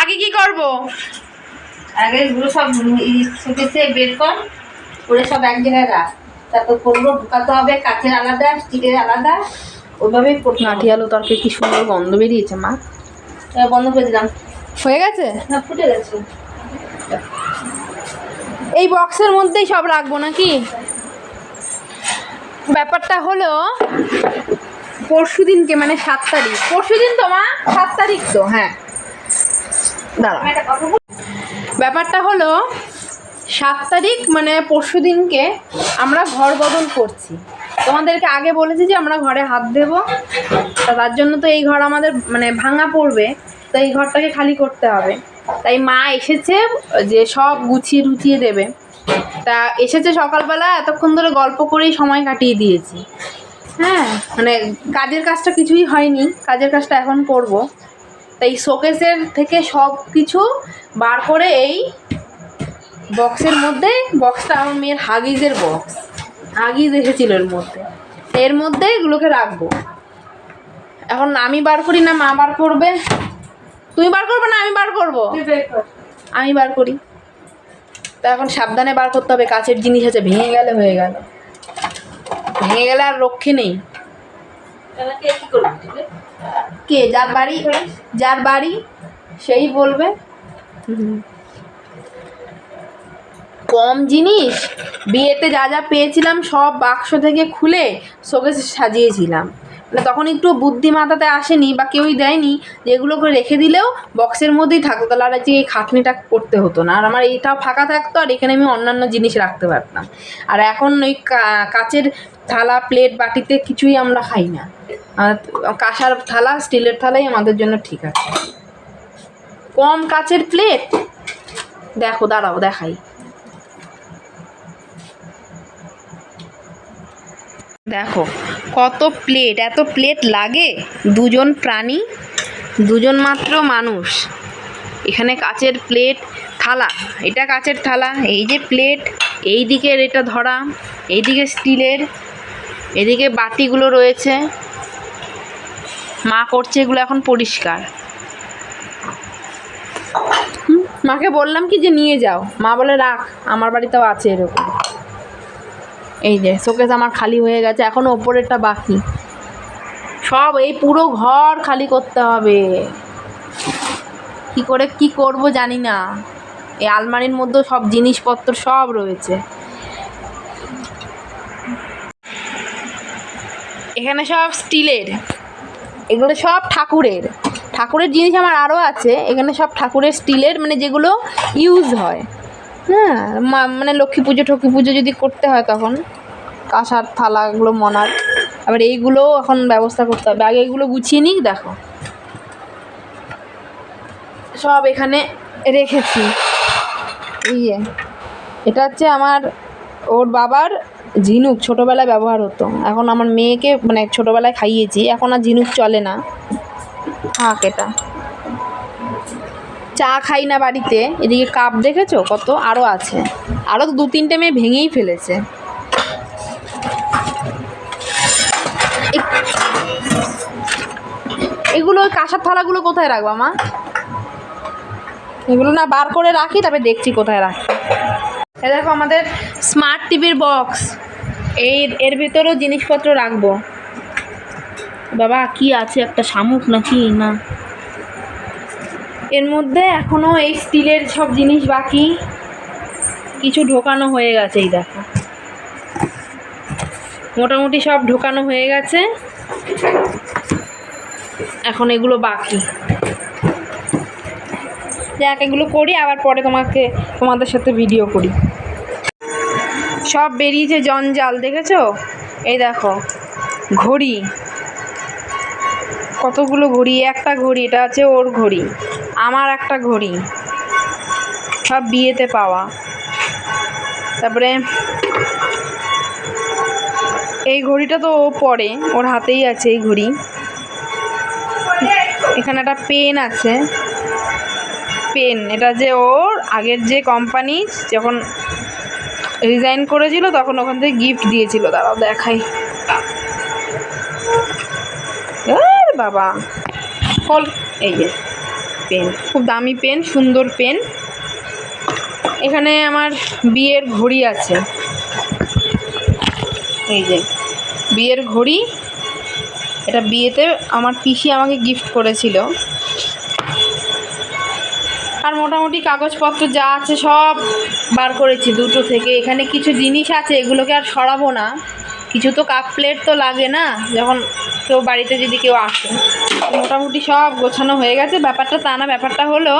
আগে কি করব? আগে এগুলো সব শোকেসে বের কর, করে সব এক জায়গায় রাখ। তারপর করবো ঢুকাতে হবে, কাঠের আলাদা, স্টিলের আলাদা, ওইভাবেই করতে হবে। নাটি আলু তরকারি কি সুন্দর গন্ধ বেরিয়েছে মা। বন্ধ করে দিলাম। হয়ে গেছে? হ্যাঁ, ফুটে গেছে। এই বক্সের মধ্যেই সব রাখবো নাকি? ব্যাপারটা হলো পরশুদিনকে, মানে 7 তারিখ, পরশুদিন তো মা, 7 তারিখ তো, হ্যাঁ দাঁড়া। ব্যাপারটা হলো 7 তারিখ মানে পরশুদিনকে আমরা ঘর বদল করছি। তোমাদেরকে আগে বলেছি যে আমরা ঘরে হাত দেবো, তা তার জন্য তো এই ঘর আমাদের মানে ভাঙা পড়বে, তো এই ঘরটাকে খালি করতে হবে। তাই মা এসেছে যে সব গুছিয়ে টুছিয়ে দেবে। তা এসেছে সকালবেলা, এতক্ষণ ধরে গল্প করেই সময় কাটিয়ে দিয়েছি। হ্যাঁ, মানে কাজের কাজটা কিছুই হয়নি, কাজের কাজটা এখন করব। তাই শোকেসের থেকে সব কিছু বার করে এই বক্সের মধ্যে, বক্সটা আমার মেয়ের হাগিজের বক্স, হাগিজ এসেছিল এর মধ্যে এগুলোকে রাখবো। এখন আমি বার করি না মা বার করবে? তুমি বার করবে না আমি বার করবো? আমি বার করি। তা এখন সাবধানে বার করতে হবে, কাচের জিনিস আছে, ভেঙে গেলে হয়ে গেল, ভেঙে গেলে আর রক্ষে নেই। কে যার বাড়ি সেই বলবে। কম জিনিস, বিয়েতে যা যা পেয়েছিলাম সব বাক্স থেকে খুলে শোকেসে সাজিয়েছিলাম। মানে তখন একটু বুদ্ধি মাথাতে আসেনি বা কেউই দেয়নি, যেগুলো করে রেখে দিলেও বক্সের মধ্যেই থাকতো, তাহলে আর এই খাটনিটা করতে হতো না, আর আমার এইটাও ফাঁকা থাকতো, আর এখানে আমি অন্যান্য জিনিস রাখতে পারতাম। আর এখন ওই কাচের থালা প্লেট বাটিতে কিছুই আমরা খাই না, কাঁসার থালা স্টিলের থালাই আমাদের জন্য ঠিক আছে। কম কাচের প্লেট দেখো, দাঁড়াও দেখাই। দেখো কত প্লেট, এত প্লেট লাগে দুজন প্রাণী, দুজন মাত্র মানুষ। এখানে কাচের প্লেট, থালা, এটা কাচের থালা, এই যে প্লেট, এই দিকের এটা ধরা, এইদিকে স্টিলের, এদিকে বাটিগুলো রয়েছে। মা করছে এগুলো এখন পরিষ্কার। মাকে বললাম কি যে নিয়ে যাও, মা বলে রাখ, আমার বাড়িতেও আছে এরকম। এই যে শোকেস আমার খালি হয়ে গেছে, এখনো ওপরেরটা বাকি। সব এই পুরো ঘর খালি করতে হবে, কি করে কি করব জানি না। এই আলমারির মধ্যে সব জিনিসপত্র সব রয়েছে, এখানে সব স্টিলের, এগুলো সব ঠাকুরের, ঠাকুরের জিনিস আমার আরও আছে এখানে, সব ঠাকুরের স্টিলের, মানে যেগুলো ইউজ হয়। হ্যাঁ, মানে লক্ষ্মী পুজো ঠক্ষ্মী পুজো যদি করতে হয় তখন কাঁসার থালাগুলো মনার। আবার এইগুলোও এখন ব্যবস্থা করতে হবে, আগে এগুলো গুছিয়ে নিই। দেখো সব এখানে রেখেছি। ইয়ে এটা হচ্ছে আমার, ওর বাবার ঝিনুক, ছোটোবেলায় ব্যবহার হতো, এখন আমার মেয়েকে মানে ছোটোবেলায় খাইয়েছি, এখন আর ঝিনুক চলে না। থাক, এটা চা খাই না বাড়িতে। এদিকে কাপ দেখেছো কত, আরও আছে, আরও 2-3টে মেয়ে ভেঙেই ফেলেছে। এগুলো ওই কাঁসার থালাগুলো কোথায় রাখবা মা? এগুলো না বার করে রাখি, তবে দেখছি কোথায় রাখি। এ দেখো আমাদের স্মার্ট টিভির বক্স, এর ভেতরেও জিনিসপত্র রাখবো। বাবা কি আছে, একটা শামুক নাকি না, এর মধ্যে এখনো এই স্টিলের সব জিনিস বাকি, কিছু ঢোকানো হয়ে গেছে। এই দেখো মোটামুটি সব ঢোকানো হয়ে গেছে, এখন এগুলো বাকি। যাক, এগুলো করি, আবার পরে তোমাদের সাথে ভিডিও করি। সব বেরিয়েছে জঞ্জাল, দেখেছো? এই দেখো ঘড়ি, কতগুলো ঘড়ি, একটা ঘড়ি, এটা আছে ওর ঘড়ি, আমার একটা ঘড়ি, সব বিয়েতে পাওয়া। তারপরে এই ঘড়িটা তো ও পরে, ওর হাতেই আছে এই ঘড়ি। এখানে একটা পেন আছে, পেন, এটা যে ওর আগের যে কোম্পানি যখন রিজাইন করেছিল তখন ওখান থেকে গিফট দিয়েছিল। দাঁড়াও দেখাই, বাবা হল, এই যে পেন, খুব দামি পেন, সুন্দর পেন। এখানে আমার বিয়ের ঘড়ি আছে, এই যে বিয়ের ঘড়ি, এটা বিয়েতে আমার পিসি আমাকে গিফট করেছিল। আর মোটামুটি কাগজপত্র যা আছে সব বার করেছি দুটো থেকে। এখানে কিছু জিনিস আছে, এগুলোকে আর সরাবো না, কিছু তো কাপ প্লেট তো লাগে না যখন কেউ বাড়িতে যদি কেউ আসে। মোটামুটি সব গোছানো হয়ে গেছে। ব্যাপারটা তা না, ব্যাপারটা হলো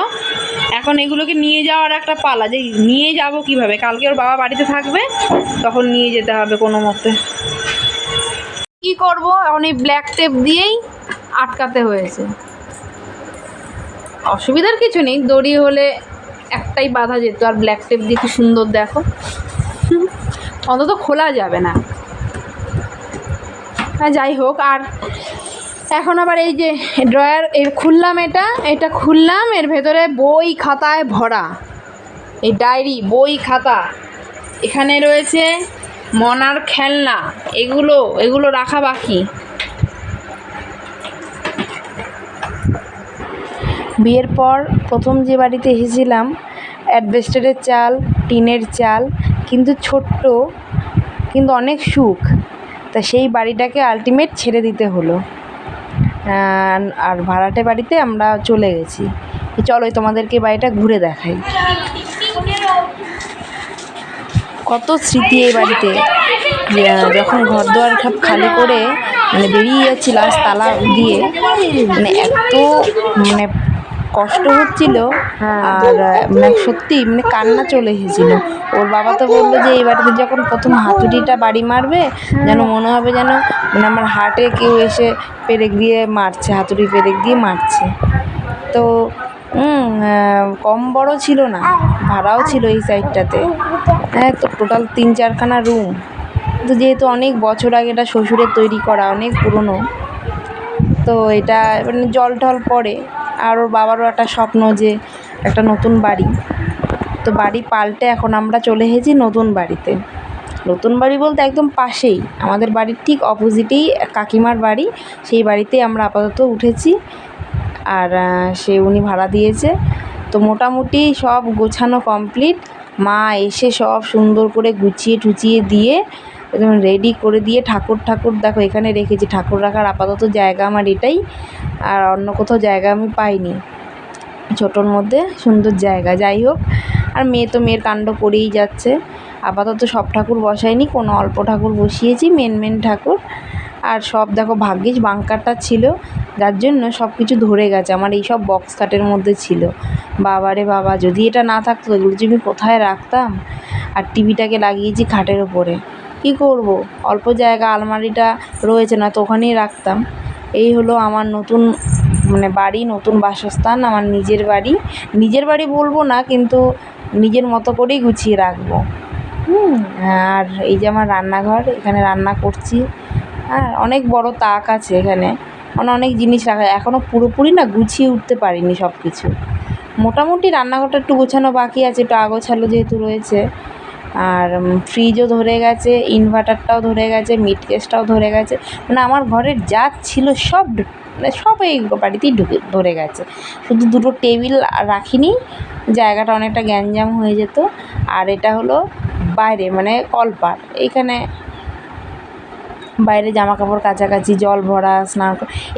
এখন এগুলোকে নিয়ে যাওয়ার একটা পালা, যে নিয়ে যাব কিভাবে। কালকে ওর বাবা বাড়িতে থাকবে, তখন নিয়ে যেতে হবে কোনো মতে। কী করবো এখন, এই ব্ল্যাক টেপ দিয়েই আটকাতে হয়েছে। অসুবিধার কিছু নেই, দড়ি হলে একটাই বাঁধা যেত, আর ব্ল্যাক টেপ দিয়ে কি সুন্দর দেখো, অন্তত খোলা যাবে না। হ্যাঁ যাই হোক, আর এখন আবার এই যে ড্রয়ার খুললাম, এটা খুললাম, এর ভেতরে বই খাতায় ভরা, এই ডায়েরি, বই খাতা, এখানে রয়েছে মনার খেলনা, এগুলো রাখা বাকি। বিয়ের পর প্রথম যে বাড়িতে এসেছিলাম, অ্যাডভেস্টারের চাল, টিনের চাল, কিন্তু ছোট্ট, কিন্তু অনেক সুখ। তা সেই বাড়িটাকে আলটিমেট ছেড়ে দিতে হলো, আর ভাড়াটে বাড়িতে আমরা চলে গেছি। চলো তোমাদেরকে বাড়িটা ঘুরে দেখাই। কত স্মৃতি এই বাড়িতে। যখন ঘর দুয়ার সব খালি করে মানে বেরিয়ে যাচ্ছি লাস্ট তালা দিয়ে, মানে এত মানে কষ্ট হচ্ছিল, আর মানে সত্যি মানে কান্না চলে এসেছিল। ওর বাবা তো বললো যে এই বাড়িতে যখন প্রথম হাতুড়িটা বাড়ি মারবে, যেন মনে হবে যেন মানে আমার হার্টে কেউ এসে পেরেক দিয়ে মারছে, হাতুড়ি পেরেক দিয়ে মারছে। তো কম বড় ছিল না, ভাড়াও ছিল এই সাইডটাতে। হ্যাঁ, তো টোটাল 3-4খানা রুম। তো যেহেতু অনেক বছর আগে এটা শ্বশুরের তৈরি করা, অনেক পুরনো, তো এটা মানে জল টল পড়ে। আর ওর বাবারও একটা স্বপ্ন যে একটা নতুন বাড়ি। তো বাড়ি পাল্টে এখন আমরা চলে এসেছি নতুন বাড়িতে। নতুন বাড়ি বলতে একদম পাশেই, আমাদের বাড়ির ঠিক অপোজিটেই কাকিমার বাড়ি, সেই বাড়িতেই আমরা আপাতত উঠেছি। আর উনি ভাড়া দিয়েছে। তো মোটামুটি সব গোছানো কমপ্লিট। মা এসে সব সুন্দর করে গুছিয়ে টুচিয়ে দিয়ে একদম রেডি করে দিয়ে, ঠাকুর দেখো এখানে রেখেছি, ঠাকুর রাখার আপাতত জায়গা আমার এটাই, আর অন্য কোথাও জায়গা আমি পাইনি। ছোটোর মধ্যে সুন্দর জায়গা। যাই হোক, আর মেয়ে তো মেয়ের কাণ্ড করেই যাচ্ছে। আপাতত সব ঠাকুর বসাইনি, কোনো অল্প ঠাকুর বসিয়েছি, মেন ঠাকুর। আর সব দেখো ভাগ্যিস বাঙ্কারটা ছিল, যার জন্য সব কিছু ধরে গেছে। আমার এই সব বক্স কাটের মধ্যে ছিল। বাবারে বাবা, যদি এটা না থাকতো এগুলো যে আমি কোথায় রাখতাম। আর টিভিটাকে লাগিয়েছি খাটের ওপরে, কী করব, অল্প জায়গা, আলমারিটা রয়েছে না তো ওখানেই রাখতাম। এই হলো আমার নতুন মানে বাড়ি, নতুন বাসস্থান, আমার নিজের বাড়ি বলবো না, কিন্তু নিজের মতো করেই গুছিয়ে রাখবো। আর এই যে আমার রান্নাঘর, এখানে রান্না করছি। হ্যাঁ, অনেক বড় তাক আছে এখানে, অনেক জিনিস রাখা। এখনও পুরোপুরি না গুছিয়ে উঠতে পারিনি সব কিছু। মোটামুটি রান্নাঘরটা একটু গোছানো বাকি আছে, একটু আগোছালো যেহেতু রয়েছে। আর ফ্রিজও ধরে গেছে, ইনভার্টারটাও ধরে গেছে, মিট কেসটাও ধরে গেছে। মানে আমার ঘরের যা ছিল সব এই বাড়িতেই ধরে গেছে। শুধু দুটো টেবিল রাখিনি, জায়গাটা অনেকটা গ্যাঞ্জাম হয়ে যেত। আর এটা হলো বাইরে মানে কলপার, এইখানে বাইরে জামা কাপড় কাচাকাচি, জল ভরা, স্নান।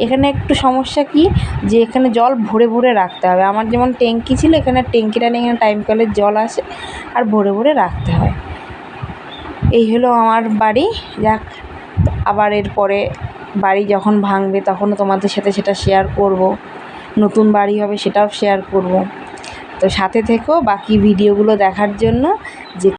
এখানে একটু সমস্যা কি, যে এখানে জল ভরে রাখতে হবে। আমার যেমন ট্যাঙ্কি ছিল, এখানে ট্যাঙ্কিটা নেই, এখানে টাইম কলের জল আসে, আর ভরে রাখতে হয়। এই হলো আমার বাড়ি। যাক, আবার এরপরে বাড়ি যখন ভাঙবে তখনও তোমাদের সাথে সেটা শেয়ার করব। নতুন বাড়ি হবে সেটাও শেয়ার করব। তো সাথে থেকো বাকি ভিডিওগুলো দেখার জন্য।